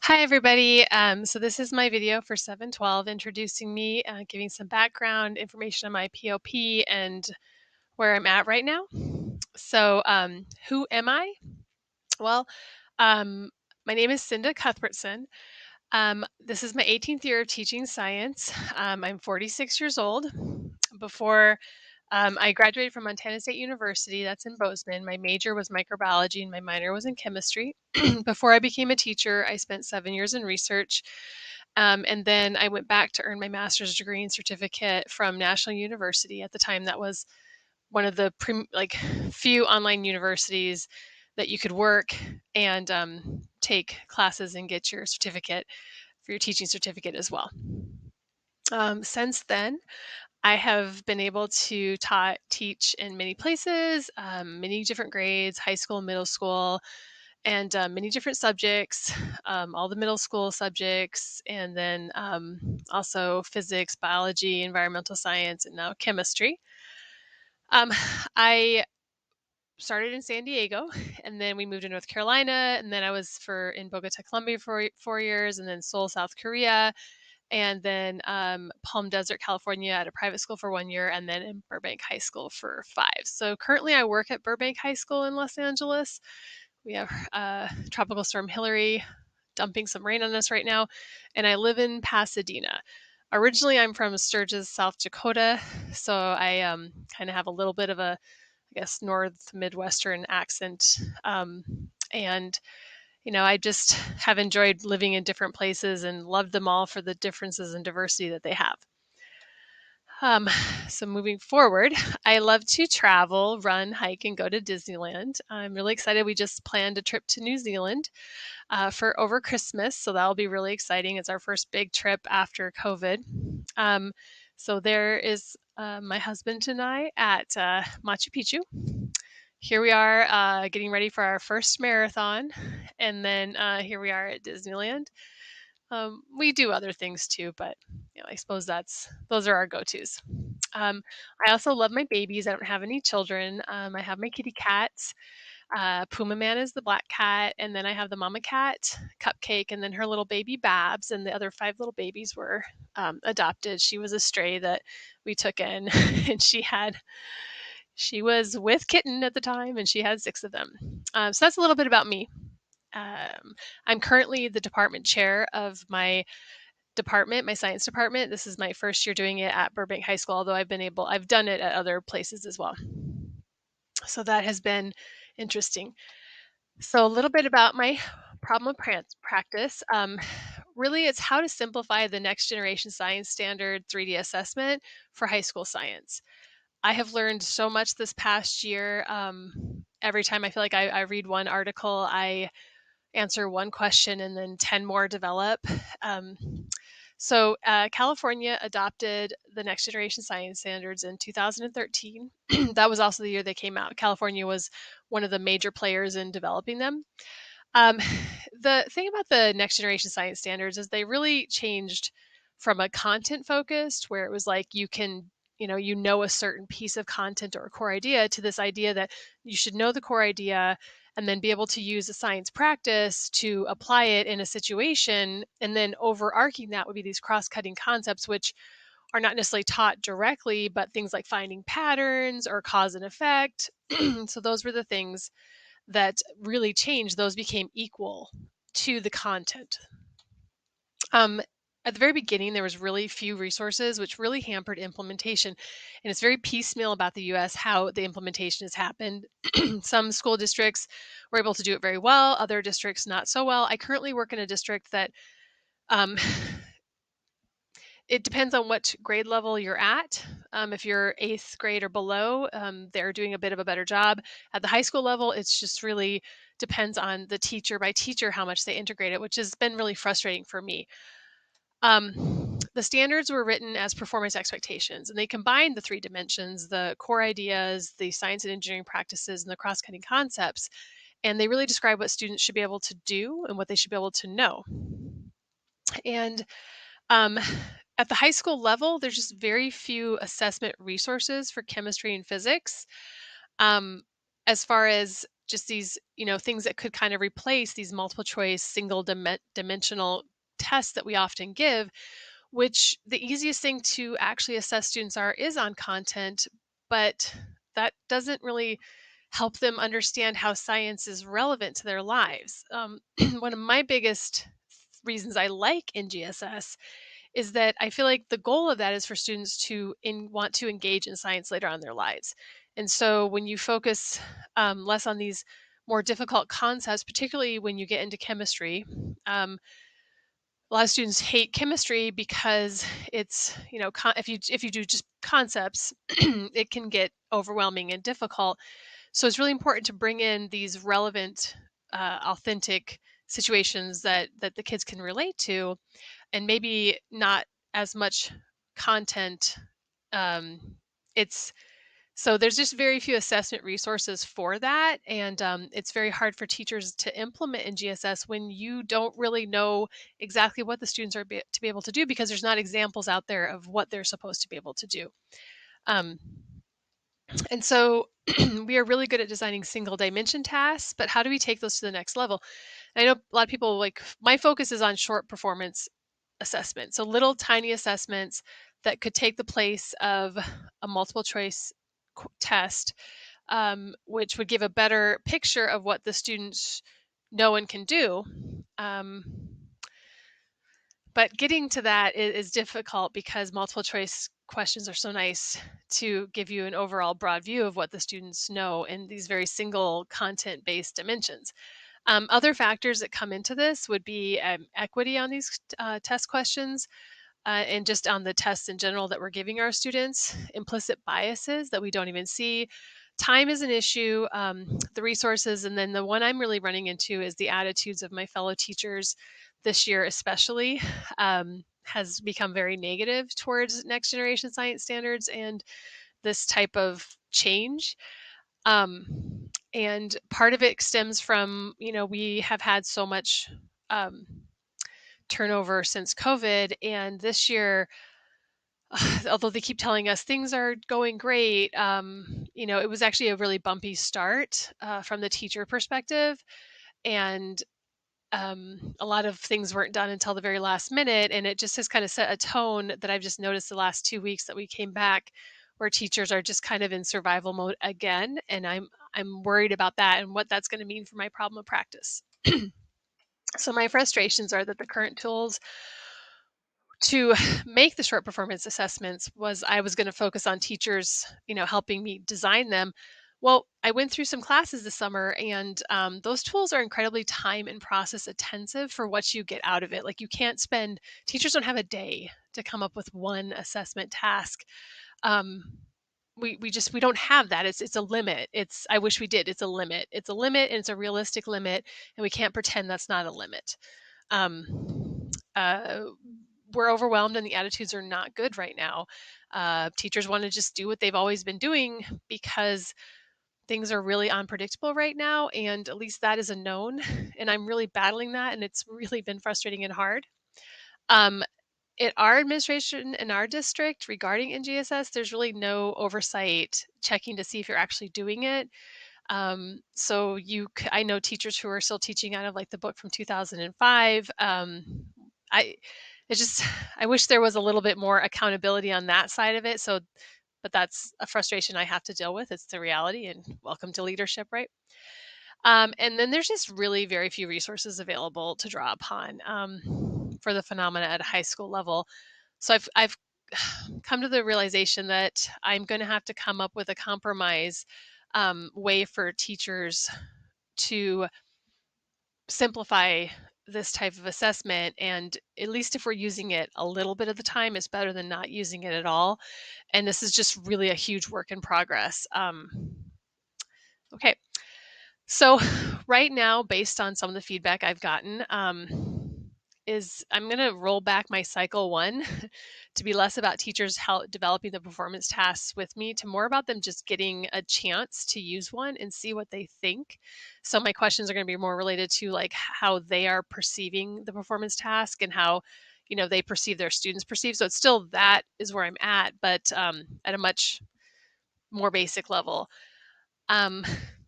Hi, everybody. So this is my video for 712 introducing me, giving some background information on my POP and where I'm at right now. So who am I? Well, um, my name is Cinda Cuthbertson. This is my 18th year of teaching science. I'm 46 years old. Before I graduated from Montana State University, that's in Bozeman. My major was microbiology and my minor was in chemistry. Before I became a teacher, I spent 7 years in research. And then I went back to earn my master's degree and certificate from National University. At the time, that was one of the few online universities that you could work and take classes and get your certificate for your teaching certificate as well. Since then, I have been able to teach in many places, many different grades, high school, middle school, and many different subjects, all the middle school subjects, and then also physics, biology, environmental science, and now chemistry. Um, I started in San Diego, and then we moved to North Carolina, and then I was in Bogota, Colombia for 4 years, and then Seoul, South Korea, and then Palm Desert, California at a private school for 1 year, and then in Burbank High School for 5. So currently I work at Burbank High School in Los Angeles. We have Tropical Storm Hillary dumping some rain on us right now, and I live in Pasadena. Originally, I'm from Sturgis, South Dakota, so I kind of have a little bit of a, I guess, North Midwestern accent. And I just have enjoyed living in different places and loved them all for the differences and diversity that they have. Um, so moving forward, I love to travel, run, hike, and go to Disneyland. I'm really excited. We just planned a trip to New Zealand for over Christmas, so that'll be really exciting. It's our first big trip after COVID. So there is my husband and I at Machu Picchu. Here we are getting ready for our first marathon, and then here we are at Disneyland. We do other things too, but I suppose those are our go-tos. Um, I also love my babies. I don't have any children. I have my kitty cats. Puma Man is the black cat, and then I have the mama cat, Cupcake, and then her little baby Babs, and the other 5 little babies were adopted. She was a stray that we took in, and she was with Kitten at the time, and she had 6 of them. So that's a little bit about me. I'm currently the department chair of my department, my science department. This is my first year doing it at Burbank High School, although I've done it at other places as well. So that has been interesting. So a little bit about my problem of practice. Really, it's how to simplify the next generation science standard 3D assessment for high school science. I have learned so much this past year. Every time I feel like I read one article, I answer one question and then 10 more develop. Um, California adopted the next generation science standards in 2013. That was also the year they came out. California was one of the major players in developing them. Um, the thing about the next generation science standards is they really changed from a content focused, where it was like you know a certain piece of content or a core idea, to this idea that you should know the core idea and then be able to use a science practice to apply it in a situation. And then overarching that would be these cross-cutting concepts, which are not necessarily taught directly, but things like finding patterns or cause and effect. So those were the things that really changed. Those became equal to the content. Um, at the very beginning, there was really few resources, which really hampered implementation. And it's very piecemeal about the US how the implementation has happened. Some school districts were able to do it very well, other districts not so well. I currently work in a district that um, it depends on what grade level you're at. If you're 8th grade or below, they're doing a bit of a better job. At the high school level, it's just really depends on the teacher by teacher how much they integrate it, which has been really frustrating for me. The standards were written as performance expectations, and they combined the 3 dimensions, the core ideas, the science and engineering practices, and the cross-cutting concepts. And they really describe what students should be able to do and what they should be able to know. And um, at the high school level, there's just very few assessment resources for chemistry and physics. As far as just these, things that could kind of replace these multiple choice single dimensional tests that we often give, which the easiest thing to actually assess students is on content, but that doesn't really help them understand how science is relevant to their lives. One of my biggest reasons I like NGSS is that I feel like the goal of that is for students to want to engage in science later on in their lives. And so when you focus less on these more difficult concepts, particularly when you get into chemistry, a lot of students hate chemistry because it's, if you do just concepts, it can get overwhelming and difficult. So it's really important to bring in these relevant, authentic situations that the kids can relate to, and maybe not as much content. Um, it's so there's just very few assessment resources for that, and it's very hard for teachers to implement in GSS when you don't really know exactly what the students are to be able to do, because there's not examples out there of what they're supposed to be able to do. Um, and so we are really good at designing single dimension tasks, but how do we take those to the next level? I know a lot of people, like, my focus is on short performance assessment. So little tiny assessments that could take the place of a multiple choice test, which would give a better picture of what the students know and can do. Um, but getting to that is difficult because multiple choice questions are so nice to give you an overall broad view of what the students know in these very single content based dimensions. Other factors that come into this would be equity on these test questions, and just on the tests in general that we're giving our students, implicit biases that we don't even see. Time is an issue, the resources, and then the one I'm really running into is the attitudes of my fellow teachers this year, especially, has become very negative towards next generation science standards and this type of change. And part of it stems from, we have had so much um, turnover since COVID. And this year, although they keep telling us things are going great, it was actually a really bumpy start from the teacher perspective. And a lot of things weren't done until the very last minute. And it just has kind of set a tone that I've just noticed the last 2 weeks that we came back, where teachers are just kind of in survival mode again. And I'm worried about that and what that's going to mean for my problem of practice. So my frustrations are that the current tools to make the short performance assessments was I was going to focus on teachers, helping me design them. Well, I went through some classes this summer, and those tools are incredibly time and process intensive for what you get out of it. Like, teachers don't have a day to come up with one assessment task. Um, we don't have that. It's a limit. I wish we did. It's a limit. It's a limit, and it's a realistic limit, and we can't pretend that's not a limit. Um, uh, we're overwhelmed, and the attitudes are not good right now. Teachers want to just do what they've always been doing because things are really unpredictable right now, and at least that is a known. And I'm really battling that, and it's really been frustrating and hard. Um, at our administration in our district regarding NGSS, there's really no oversight checking to see if you're actually doing it. So I know teachers who are still teaching out of, like, the book from 2005. I it's just I wish there was a little bit more accountability on that side of it. So, but that's a frustration I have to deal with. It's the reality, and welcome to leadership, right? And then there's just really very few resources available to draw upon for the phenomena at a high school level. So I've come to the realization that I'm going to have to come up with a compromise way for teachers to simplify this type of assessment. And at least if we're using it a little bit of the time, it's better than not using it at all. And this is just really a huge work in progress. Okay. So right now, based on some of the feedback I've gotten, is I'm going to roll back my cycle one to be less about teachers developing the performance tasks with me, to more about them just getting a chance to use one and see what they think. So my questions are going to be more related to, like, how they are perceiving the performance task and how, they perceive their students perceive. So it's still, that is where I'm at, but at a much more basic level. Um,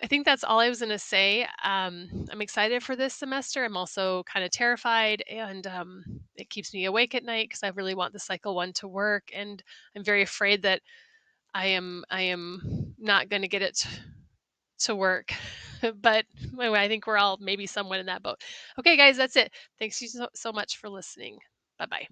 I think that's all I was going to say. I'm excited for this semester. I'm also kind of terrified, and it keeps me awake at night because I really want the cycle one to work, and I'm very afraid that I am not going to get it to work. But anyway, I think we're all maybe somewhat in that boat. Okay, guys, that's it. Thanks you so much for listening. Bye bye.